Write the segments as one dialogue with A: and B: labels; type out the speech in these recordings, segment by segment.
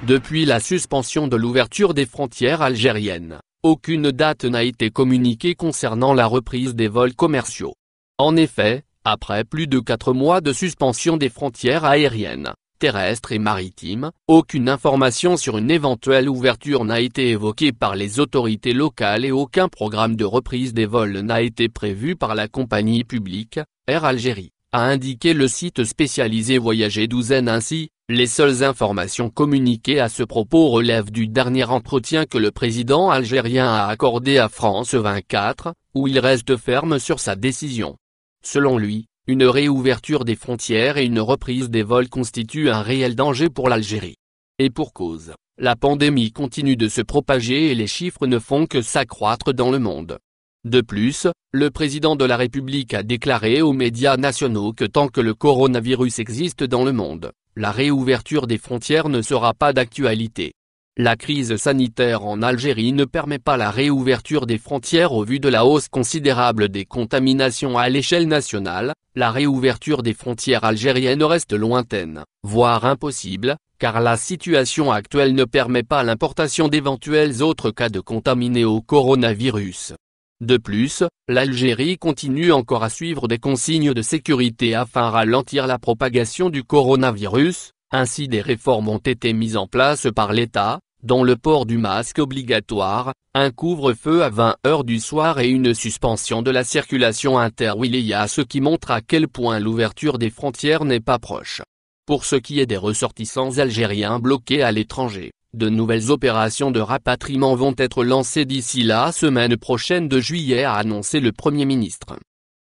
A: Depuis la suspension de l'ouverture des frontières algériennes, aucune date n'a été communiquée concernant la reprise des vols commerciaux. En effet, après plus de 4 mois de suspension des frontières aériennes, terrestres et maritimes, aucune information sur une éventuelle ouverture n'a été évoquée par les autorités locales et aucun programme de reprise des vols n'a été prévu par la compagnie publique, Air Algérie, a indiqué le site spécialisé Voyager Douzaine. Ainsi, les seules informations communiquées à ce propos relèvent du dernier entretien que le président algérien a accordé à France 24, où il reste ferme sur sa décision. Selon lui, une réouverture des frontières et une reprise des vols constituent un réel danger pour l'Algérie. Et pour cause, la pandémie continue de se propager et les chiffres ne font que s'accroître dans le monde. De plus, le président de la République a déclaré aux médias nationaux que tant que le coronavirus existe dans le monde, la réouverture des frontières ne sera pas d'actualité. La crise sanitaire en Algérie ne permet pas la réouverture des frontières au vu de la hausse considérable des contaminations à l'échelle nationale. La réouverture des frontières algériennes reste lointaine, voire impossible, car la situation actuelle ne permet pas l'importation d'éventuels autres cas de contaminés au coronavirus. De plus, l'Algérie continue encore à suivre des consignes de sécurité afin de ralentir la propagation du coronavirus. Ainsi, des réformes ont été mises en place par l'État, dont le port du masque obligatoire, un couvre-feu à 20 h du soir et une suspension de la circulation inter-wilaya, ce qui montre à quel point l'ouverture des frontières n'est pas proche. Pour ce qui est des ressortissants algériens bloqués à l'étranger, de nouvelles opérations de rapatriement vont être lancées d'ici la semaine prochaine de juillet, a annoncé le Premier ministre.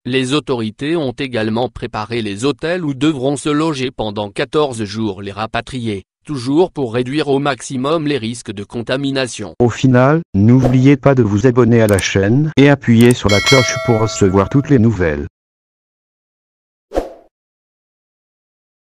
A: Les autorités ont également préparé les hôtels où devront se loger pendant 14 jours les rapatriés, toujours pour réduire au maximum les risques de contamination.
B: Au final, n'oubliez pas de vous abonner à la chaîne et appuyer sur la cloche pour recevoir toutes les nouvelles.